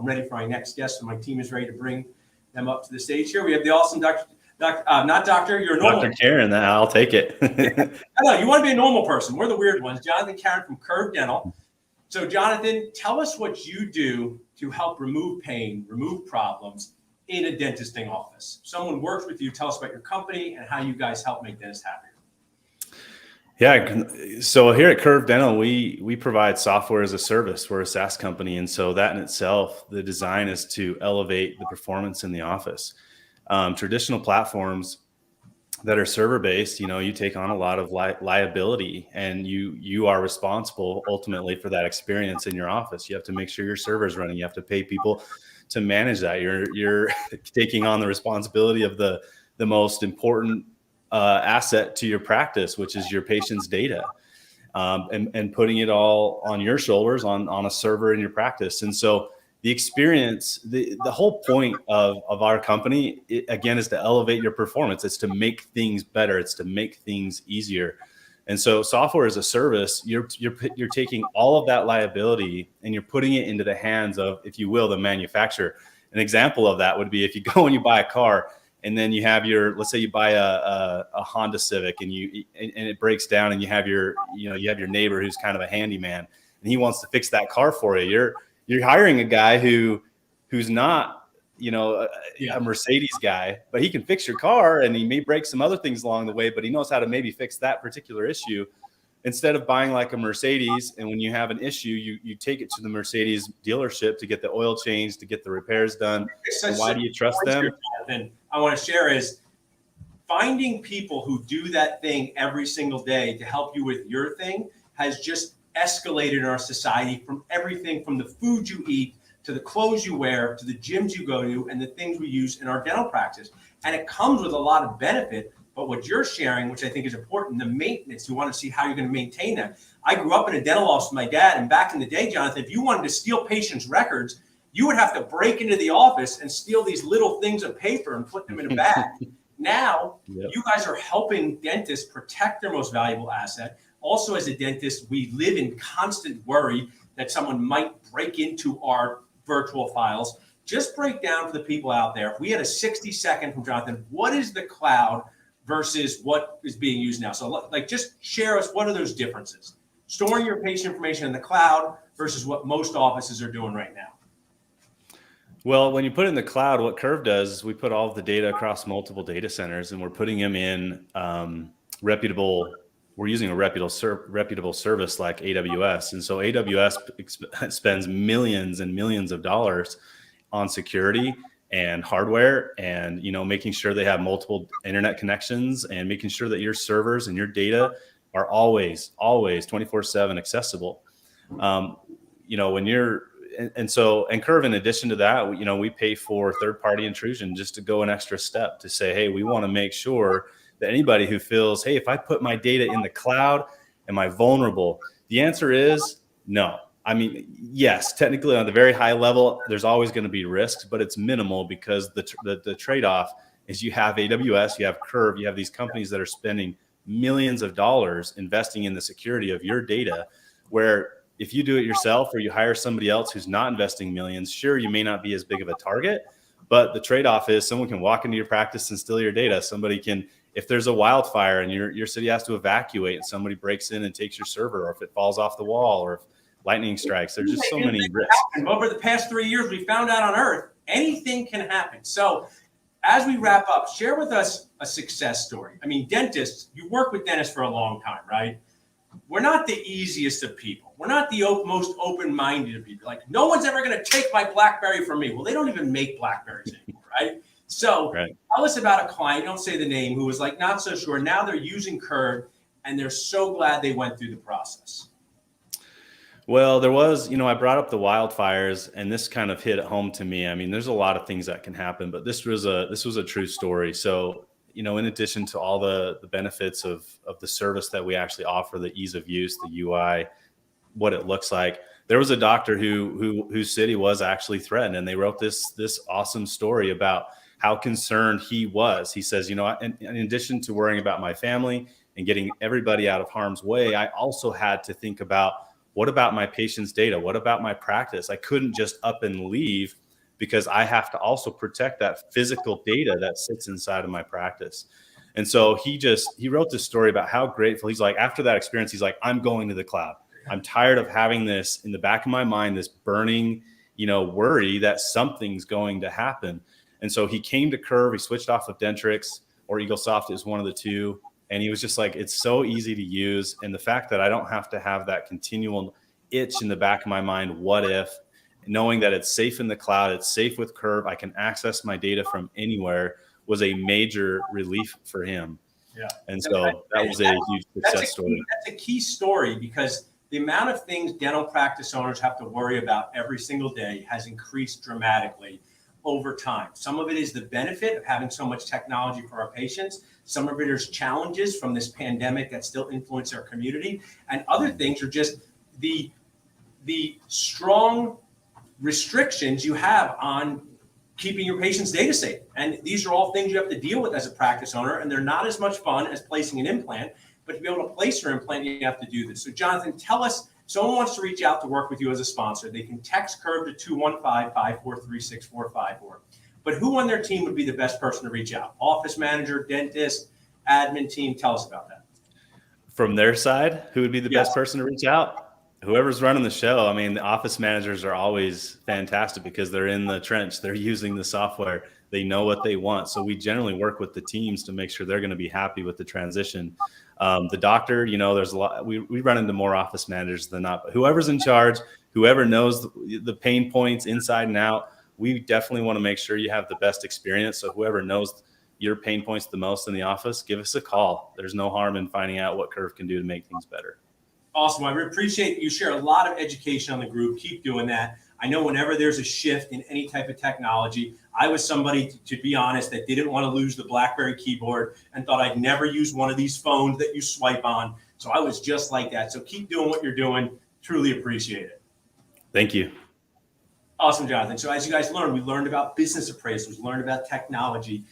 ready for my next guest, so my team is ready to bring them up to the stage here. We have the awesome not doctor, you're a normal. Dr. Karren, I'll take it. I know, you want to be a normal person. We're the weird ones. Jonathan Karren from Curve Dental. So Jonathan, tell us what you do to help remove pain, remove problems in a dentisting office. Someone works with you. Tell us about your company and how you guys help make dentists happier. Yeah, so here at Curve Dental, we provide software as a service. We're a SaaS company, and so that in itself, the design is to elevate the performance in the office. Traditional platforms that are server based, you take on a lot of liability, and you are responsible ultimately for that experience in your office. You have to make sure your server is running. You have to pay people to manage that. You're taking on the responsibility of the most important asset to your practice, which is your patient's data, and putting it all on your shoulders on a server in your practice. And so the experience, the whole point of our company, again, is to elevate your performance. It's to make things better. It's to make things easier. And so software as a service, you're taking all of that liability and you're putting it into the hands of, if you will, the manufacturer. An example of that would be if you go and you buy a car, and then you have let's say you buy a Honda Civic and it breaks down, and you have your neighbor who's kind of a handyman, and he wants to fix that car for you. You're hiring a guy who's not, a Mercedes guy, but he can fix your car, and he may break some other things along the way, but he knows how to maybe fix that particular issue. Instead of buying like a Mercedes, and when you have an issue, you take it to the Mercedes dealership to get the oil changed, to get the repairs done. And why do you trust them? I want to share is finding people who do that thing every single day to help you with your thing has just escalated in our society, from everything from the food you eat to the clothes you wear to the gyms you go to and the things we use in our dental practice. And it comes with a lot of benefit. But what you're sharing, which I think is important, the maintenance, you want to see how you're going to maintain that. I grew up in a dental office with my dad, and back in the day, Jonathan, if you wanted to steal patients' records, you would have to break into the office and steal these little things of paper and put them in a bag. Now, You guys are helping dentists protect their most valuable asset. Also, as a dentist, we live in constant worry that someone might break into our virtual files. Just break down for the people out there, if we had a 60-second from Jonathan, what is the cloud versus what is being used now? So just share us, what are those differences? Storing your patient information in the cloud versus what most offices are doing right now. Well, when you put it in the cloud, what Curve does is we put all of the data across multiple data centers, and we're putting them in we're using a reputable service like AWS. And so AWS spends millions and millions of dollars on security and hardware, and making sure they have multiple internet connections, and making sure that your servers and your data are always 24/7 accessible. And Curve, in addition to that, we pay for third-party intrusion just to go an extra step to say, hey, we want to make sure that anybody who feels, hey, if I put my data in the cloud, am I vulnerable? The answer is no. I mean, yes, technically on the very high level, there's always going to be risks, but it's minimal, because the trade-off is you have AWS, you have Curve, you have these companies that are spending millions of dollars investing in the security of your data, where if you do it yourself or you hire somebody else who's not investing millions, sure, you may not be as big of a target, but the trade-off is someone can walk into your practice and steal your data. Somebody can, if there's a wildfire and your city has to evacuate and somebody breaks in and takes your server, or if it falls off the wall, or if lightning strikes, there's just so many risks. Over the past 3 years, we found out on Earth, anything can happen. So as we wrap up, share with us a success story. I mean, dentists, you work with dentists for a long time, right? We're not the easiest of people. We're not the most open-minded of people. Like, no one's ever going to take my BlackBerry from me. Well, they don't even make BlackBerries anymore, right? So Tell us about a client, don't say the name, who was like not so sure. Now they're using Curve, and they're so glad they went through the process. Well, there was, I brought up the wildfires, and this kind of hit home to me. I mean, there's a lot of things that can happen, but this was a true story. So, in addition to all the benefits of the service that we actually offer, the ease of use, the UI, what it looks like, there was a doctor whose city was actually threatened, and they wrote this awesome story about how concerned he was. He says, in addition to worrying about my family and getting everybody out of harm's way, I also had to think about What about my patient's data? What about my practice? I couldn't just up and leave because I have to also protect that physical data that sits inside of my practice. And so he wrote this story about how grateful he's like, after that experience, he's like, I'm going to the cloud. I'm tired of having this in the back of my mind, this burning, worry that something's going to happen. And so he came to Curve, he switched off of Dentrix or EagleSoft, is one of the two. And he was just like, it's so easy to use. And the fact that I don't have to have that continual itch in the back of my mind, what if, knowing that it's safe in the cloud, it's safe with Curve, I can access my data from anywhere, was a major relief for him. Yeah. And so that was a huge success story. That's a key story, because the amount of things dental practice owners have to worry about every single day has increased dramatically over time. Some of it is the benefit of having so much technology for our patients. Some of it is challenges from this pandemic that still influence our community. And other things are just the strong restrictions you have on keeping your patient's data safe. And these are all things you have to deal with as a practice owner, and they're not as much fun as placing an implant, but to be able to place your implant, you have to do this. So Jonathan, tell us, if someone wants to reach out to work with you as a sponsor, they can text Curve to 215-543-6454. But who on their team would be the best person to reach out? Office manager, dentist, admin team? Tell us about that. From their side, who would be the best person to reach out? Whoever's running the show. I mean, the office managers are always fantastic because they're in the trench. They're using the software. They know what they want. So we generally work with the teams to make sure they're going to be happy with the transition. The doctor, there's a lot. We run into more office managers than not. But whoever's in charge, whoever knows the pain points inside and out, we definitely want to make sure you have the best experience. So whoever knows your pain points the most in the office, give us a call. There's no harm in finding out what Curve can do to make things better. Awesome. I appreciate you share a lot of education on the group. Keep doing that. I know whenever there's a shift in any type of technology, I was somebody, to be honest, that didn't want to lose the BlackBerry keyboard and thought I'd never use one of these phones that you swipe on. So I was just like that. So keep doing what you're doing. Truly appreciate it. Thank you. Awesome, Jonathan. So as you guys learned, we learned about business appraisals, learned about technology.